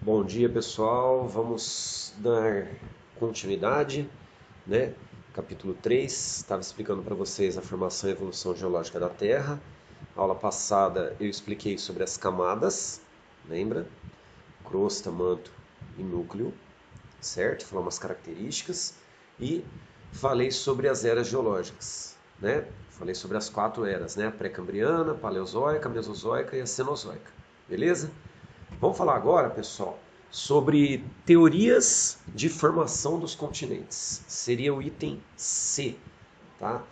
Bom dia, pessoal. Vamos dar continuidade, né? Capítulo 3, estava explicando para vocês a formação e evolução geológica da Terra. Na aula passada eu expliquei sobre as camadas, lembra? Crosta, manto e núcleo, certo? Falamos as características e falei sobre as eras geológicas, né? Falei sobre as 4 eras, né? A pré-cambriana, paleozoica, mesozoica e a cenozoica, beleza? Vamos falar agora, pessoal, sobre teorias de formação dos continentes. Seria o item C, tá?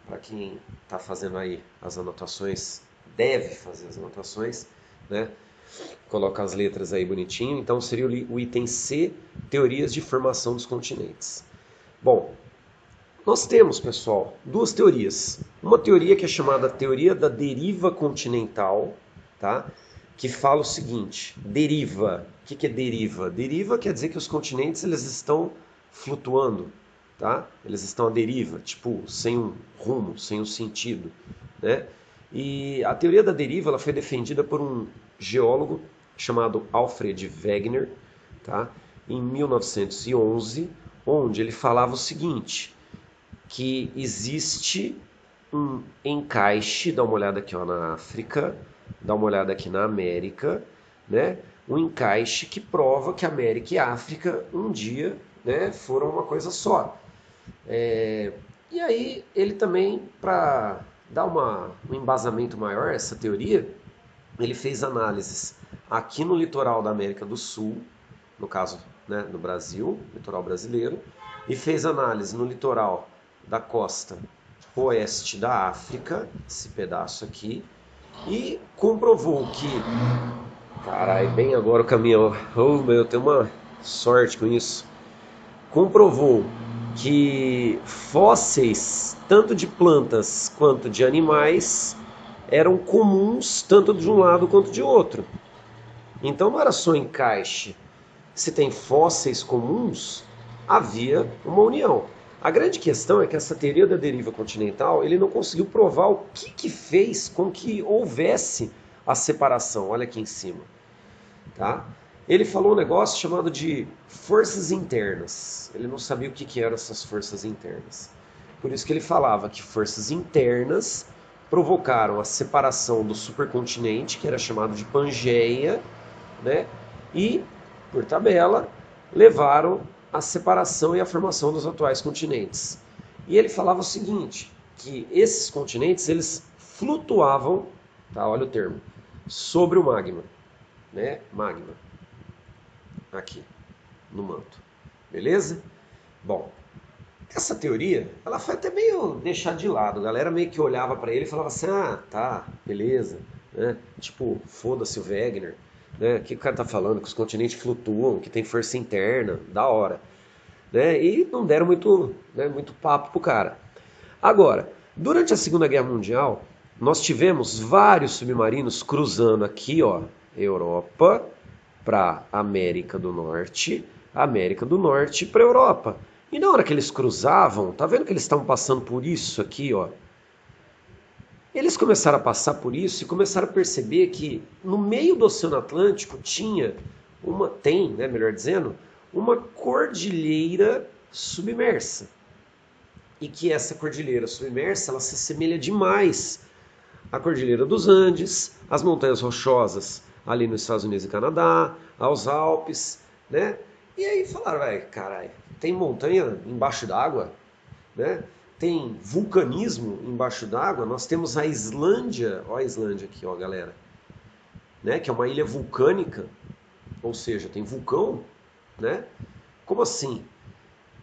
Para quem está fazendo aí as anotações, deve fazer as anotações, né? Coloca as letras aí bonitinho. Então seria o item C, teorias de formação dos continentes. Bom, nós temos, pessoal, duas teorias. Uma teoria que é chamada teoria da deriva continental, tá? Que fala o seguinte: deriva. O que é deriva? Deriva quer dizer que os continentes eles estão flutuando, tá? Eles estão à deriva, tipo, sem um rumo, sem um sentido, né? E a teoria da deriva ela foi defendida por um geólogo chamado Alfred Wegener, tá? Em 1911, onde ele falava o seguinte: que existe um encaixe, dá uma olhada aqui ó, na África, dá uma olhada aqui na América, né? Um encaixe que prova que América e África um dia, né, foram uma coisa só. E aí ele também, para dar um embasamento maior a essa teoria, ele fez análises aqui no litoral da América do Sul, no caso, né, no Brasil, litoral brasileiro, e fez análise no litoral da costa oeste da África, esse pedaço aqui, e comprovou que, caralho, bem agora o caminhão, oh meu, eu tenho uma sorte com isso, comprovou que fósseis, tanto de plantas quanto de animais, eram comuns tanto de um lado quanto de outro. Então não era só encaixe. Se tem fósseis comuns, havia uma união. A grande questão é que essa teoria da deriva continental, ele não conseguiu provar o que fez com que houvesse a separação. Olha aqui em cima, tá? Ele falou um negócio chamado de forças internas. Ele não sabia o que eram essas forças internas. Por isso que ele falava que forças internas provocaram a separação do supercontinente, que era chamado de Pangeia, né? E, por tabela, levaram a separação e a formação dos atuais continentes. E ele falava o seguinte, que esses continentes eles flutuavam, tá? Olha o termo, sobre o magma, né? Magma, aqui no manto, beleza? Bom, essa teoria, ela foi até meio deixada de lado. A galera meio que olhava para ele e falava assim, ah, tá, beleza, né? Tipo, foda-se o Wegener, né? O que o cara tá falando? Que os continentes flutuam, que tem força interna, da hora, né? E não deram muito, né, muito papo pro cara. Agora, durante a Segunda Guerra Mundial, nós tivemos vários submarinos cruzando aqui, ó, Europa para América do Norte para Europa. E na hora que eles cruzavam, tá vendo que eles estavam passando por isso aqui, ó? Eles começaram a passar por isso e começaram a perceber que no meio do Oceano Atlântico tem, né, melhor dizendo, uma cordilheira submersa. E que essa cordilheira submersa, ela se assemelha demais à Cordilheira dos Andes, às montanhas rochosas ali nos Estados Unidos e Canadá, aos Alpes, né? E aí falaram, vai, caralho, tem montanha embaixo d'água, né? Tem vulcanismo embaixo d'água. Nós temos a Islândia, ó a Islândia aqui, ó, galera, né? Que é uma ilha vulcânica, ou seja, tem vulcão, né? Como assim?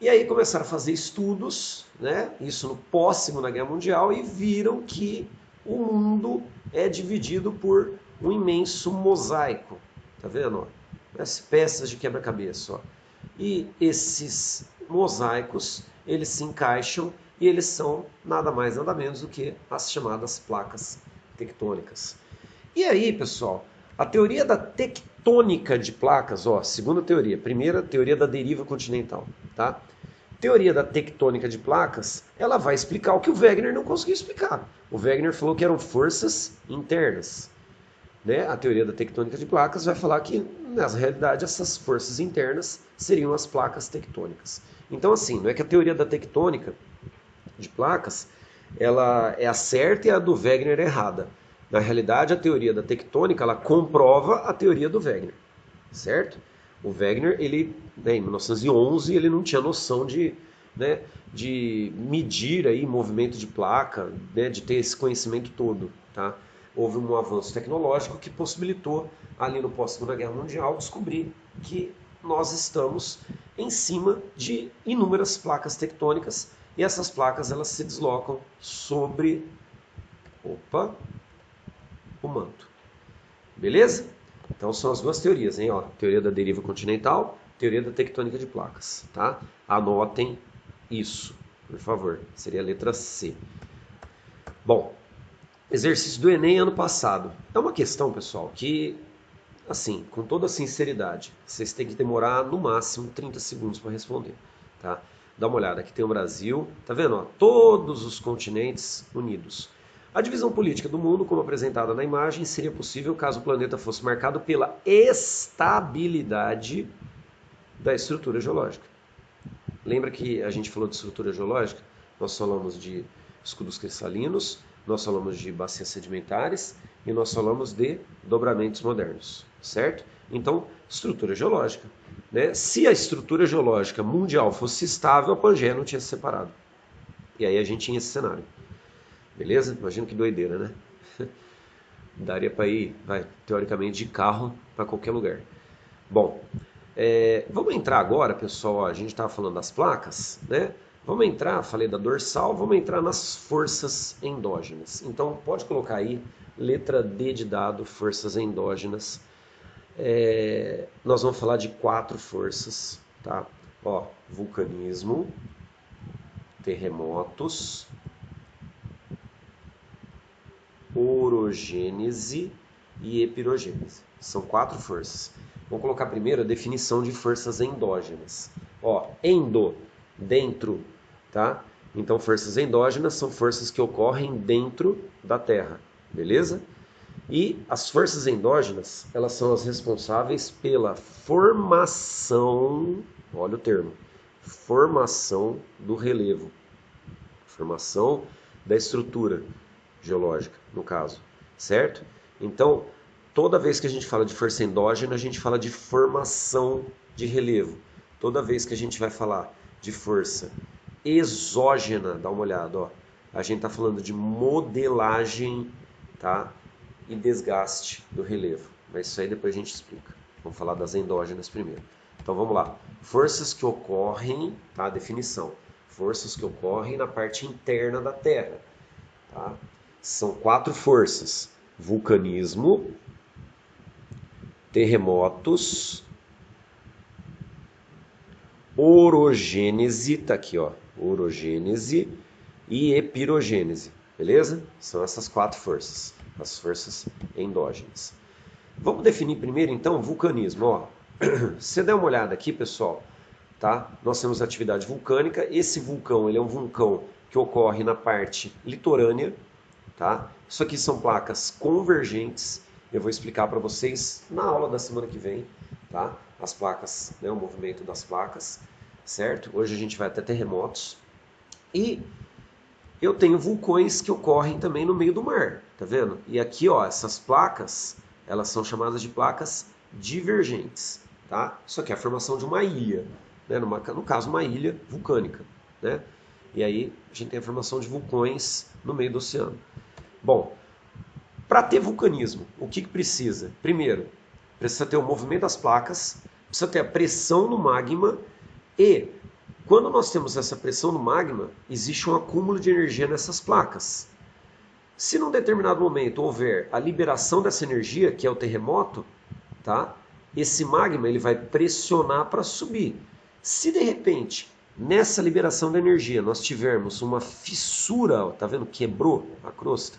E aí começaram a fazer estudos, né? Isso no pós-Segunda Guerra Mundial, e viram que o mundo é dividido por um imenso mosaico, tá vendo? Ó? As peças de quebra-cabeça, ó. E esses mosaicos, eles se encaixam e eles são nada mais nada menos do que as chamadas placas tectônicas. E aí, pessoal, a teoria da tectônica de placas, ó, segunda teoria, primeira teoria da deriva continental, tá? Teoria da tectônica de placas, ela vai explicar o que o Wegener não conseguiu explicar. O Wegener falou que eram forças internas, né? A teoria da tectônica de placas vai falar que nessa realidade, essas forças internas seriam as placas tectônicas. Então, assim, não é que a teoria da tectônica de placas ela é a certa e a do Wegener é errada. Na realidade, a teoria da tectônica ela comprova a teoria do Wegener, certo? O Wegener, ele, em 1911, ele não tinha noção de medir aí movimento de placa, de ter esse conhecimento todo, tá? Houve um avanço tecnológico que possibilitou, ali no pós-Segunda Guerra Mundial, descobrir que nós estamos em cima de inúmeras placas tectônicas e essas placas elas se deslocam sobre o manto. Beleza? Então são as duas teorias, hein? Ó, teoria da deriva continental, teoria da tectônica de placas, tá? Anotem isso, por favor. Seria a letra C. Bom, exercício do Enem ano passado. É uma questão, pessoal, que, assim, com toda sinceridade, vocês têm que demorar no máximo 30 segundos para responder, tá? Dá uma olhada, aqui tem o Brasil, tá vendo? Ó, todos os continentes unidos. A divisão política do mundo, como apresentada na imagem, seria possível caso o planeta fosse marcado pela estabilidade da estrutura geológica. Lembra que a gente falou de estrutura geológica? Nós falamos de escudos cristalinos, nós falamos de bacias sedimentares e nós falamos de dobramentos modernos, certo? Então, estrutura geológica. Né? Se a estrutura geológica mundial fosse estável, a Pangeia não tinha se separado. E aí a gente tinha esse cenário. Beleza? Imagina que doideira, né? Daria para ir, teoricamente, de carro para qualquer lugar. Bom, vamos entrar agora, pessoal. Ó, a gente estava falando das placas, né? Vamos entrar, falei da dorsal, vamos entrar nas forças endógenas. Então, pode colocar aí, letra D de dado, forças endógenas. Nós vamos falar de 4 forças, tá? Ó, vulcanismo, terremotos, orogênese e epirogênese. São 4 forças. Vamos colocar primeiro a definição de forças endógenas. Ó, endo, dentro, tá? Então, forças endógenas são forças que ocorrem dentro da Terra, beleza? E as forças endógenas, elas são as responsáveis pela formação, olha o termo, formação do relevo, formação da estrutura geológica, no caso, certo? Então, toda vez que a gente fala de força endógena, a gente fala de formação de relevo. Toda vez que a gente vai falar de força exógena, dá uma olhada, ó, a gente está falando de modelagem, tá? E desgaste do relevo. Mas isso aí depois a gente explica. Vamos falar das endógenas primeiro. Então vamos lá. Forças que ocorrem, tá? Definição. Forças que ocorrem na parte interna da Terra, tá? São 4 forças: vulcanismo, terremotos, orogênese, tá aqui, ó, orogênese e epirogênese, beleza? São essas 4 forças, as forças endógenas. Vamos definir primeiro, então, vulcanismo, ó. Se der uma olhada aqui, pessoal, tá? Nós temos atividade vulcânica. Esse vulcão, ele é um vulcão que ocorre na parte litorânea, tá? Isso aqui são placas convergentes. Eu vou explicar para vocês na aula da semana que vem, tá? As placas, né, o movimento das placas, certo? Hoje a gente vai até terremotos. E eu tenho vulcões que ocorrem também no meio do mar, tá vendo? E aqui, ó, essas placas, elas são chamadas de placas divergentes, tá? Isso aqui é a formação de uma ilha, né? No caso, uma ilha vulcânica, né? E aí a gente tem a formação de vulcões no meio do oceano. Bom, para ter vulcanismo, o que precisa? Primeiro, precisa ter o movimento das placas, precisa ter a pressão no magma e, quando nós temos essa pressão no magma, existe um acúmulo de energia nessas placas. Se num determinado momento houver a liberação dessa energia, que é o terremoto, tá? Esse magma ele vai pressionar para subir. Se de repente, nessa liberação da energia, nós tivermos uma fissura, ó, tá vendo? Quebrou a crosta.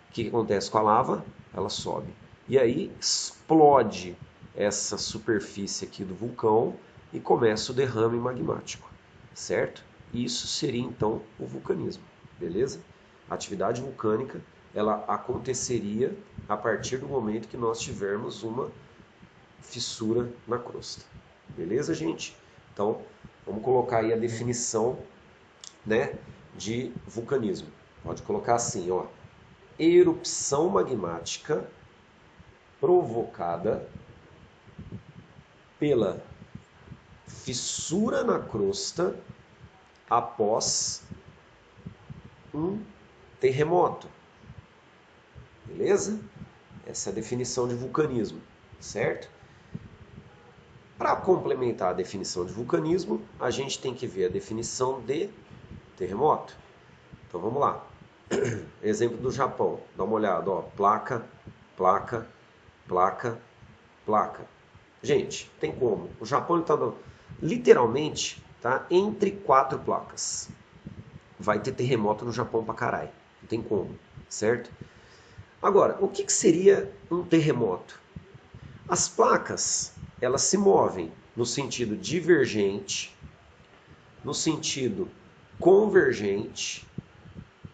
O que acontece com a lava? Ela sobe. E aí explode essa superfície aqui do vulcão e começa o derrame magmático, certo? Isso seria então o vulcanismo, beleza? A atividade vulcânica, ela aconteceria a partir do momento que nós tivermos uma fissura na crosta. Beleza, gente? Então, vamos colocar aí a definição, né, de vulcanismo. Pode colocar assim, ó: erupção magmática provocada pela fissura na crosta após um terremoto. Beleza? Essa é a definição de vulcanismo, certo? Para complementar a definição de vulcanismo, a gente tem que ver a definição de terremoto. Então vamos lá. Exemplo do Japão. Dá uma olhada, ó. Placa, placa, placa, placa. Gente, tem como. O Japão está literalmente, tá, entre 4 placas. Vai ter terremoto no Japão pra caralho. Não tem como, certo? Agora, o que seria um terremoto? As placas, elas se movem no sentido divergente, no sentido convergente,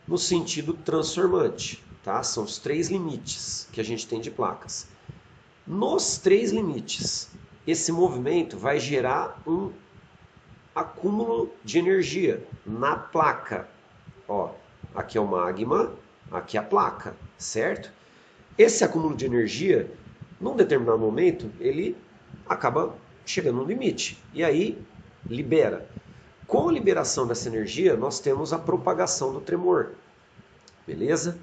no sentido transformante, tá? São os 3 limites que a gente tem de placas. Nos 3 limites, esse movimento vai gerar um acúmulo de energia na placa. Ó, aqui é o magma, aqui é a placa, certo? Esse acúmulo de energia, num determinado momento, ele acaba chegando no limite. E aí, libera. Com a liberação dessa energia, nós temos a propagação do tremor. Beleza?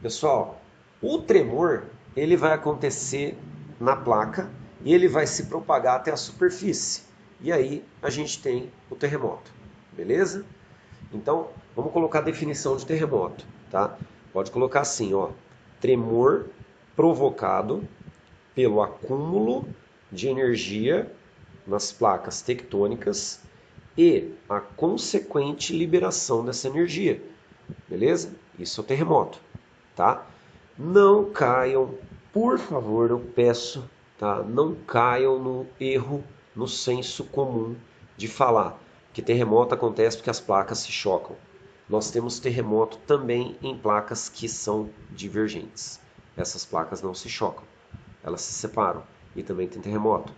Pessoal, o tremor, ele vai acontecer na placa e ele vai se propagar até a superfície. E aí a gente tem o terremoto. Beleza? Então, vamos colocar a definição de terremoto, tá? Pode colocar assim, ó: tremor provocado pelo acúmulo de energia nas placas tectônicas e a consequente liberação dessa energia. Beleza? Isso é o terremoto, tá? Não caiam, por favor, eu peço, tá? Não caiam no erro, no senso comum de falar que terremoto acontece porque as placas se chocam. Nós temos terremoto também em placas que são divergentes. Essas placas não se chocam, elas se separam e também tem terremoto.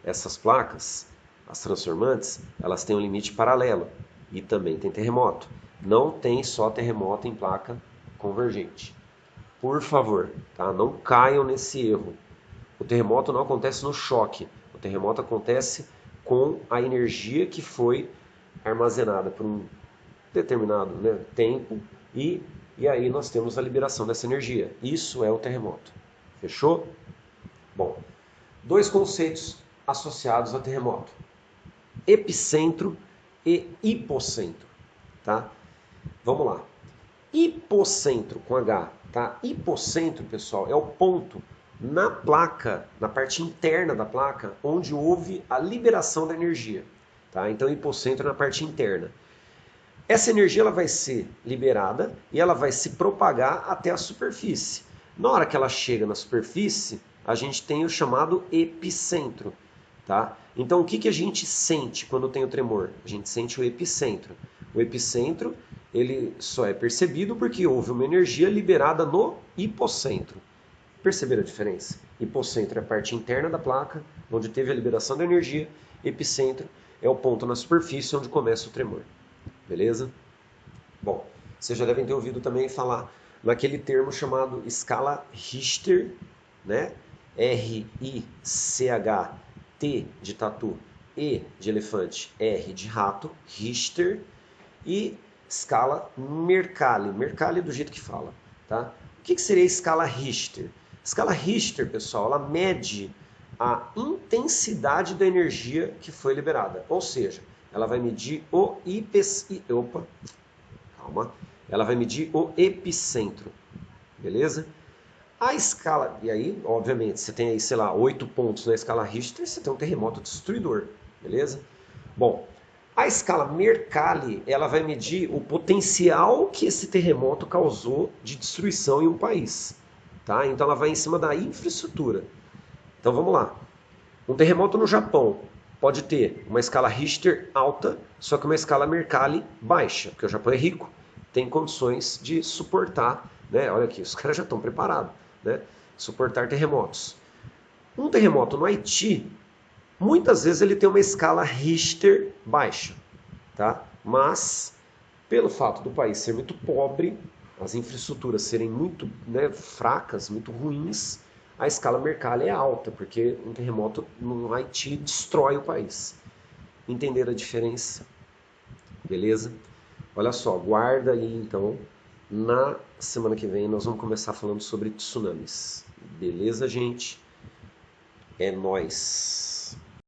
Essas placas, as transformantes, elas têm um limite paralelo e também tem terremoto. Não tem só terremoto em placa convergente. Por favor, tá? Não caiam nesse erro. O terremoto não acontece no choque. O terremoto acontece com a energia que foi armazenada por um determinado, né, tempo e aí nós temos a liberação dessa energia. Isso é o terremoto. Fechou? Bom, 2 conceitos associados a terremoto: epicentro e hipocentro, tá? Vamos lá. Hipocentro com H, tá? Hipocentro, pessoal, é o ponto na placa, na parte interna da placa, onde houve a liberação da energia, tá? Então, hipocentro é na parte interna. Essa energia ela vai ser liberada e ela vai se propagar até a superfície. Na hora que ela chega na superfície, a gente tem o chamado epicentro, tá? Então, o que a gente sente quando tem o tremor? A gente sente o epicentro. O epicentro, ele só é percebido porque houve uma energia liberada no hipocentro. Perceberam a diferença? Hipocentro é a parte interna da placa, onde teve a liberação da energia. Epicentro é o ponto na superfície onde começa o tremor. Beleza? Bom, vocês já devem ter ouvido também falar naquele termo chamado escala Richter, né? R-I-C-H-T de tatu, E de elefante, R de rato, Richter, e escala Mercalli. Mercalli é do jeito que fala, tá? O que seria a escala Richter? A escala Richter, pessoal, ela mede a intensidade da energia que foi liberada. Ou seja, ela vai medir o ela vai medir o epicentro. Beleza? A escala, e aí, obviamente, você tem aí, sei lá, 8 pontos na escala Richter, você tem um terremoto destruidor, beleza? Bom, a escala Mercalli, ela vai medir o potencial que esse terremoto causou de destruição em um país, tá? Então ela vai em cima da infraestrutura. Então vamos lá. Um terremoto no Japão pode ter uma escala Richter alta, só que uma escala Mercalli baixa, porque o Japão é rico, tem condições de suportar, né? Olha aqui, os caras já estão preparados, né? Suportar terremotos. Um terremoto no Haiti, muitas vezes ele tem uma escala Richter baixa, tá? Mas, pelo fato do país ser muito pobre, as infraestruturas serem muito, né, fracas, muito ruins, a escala Mercalli é alta, porque um terremoto no Haiti destrói o país. Entenderam a diferença? Beleza? Olha só, guarda aí então. Na semana que vem nós vamos começar falando sobre tsunamis. Beleza, gente? É nóis!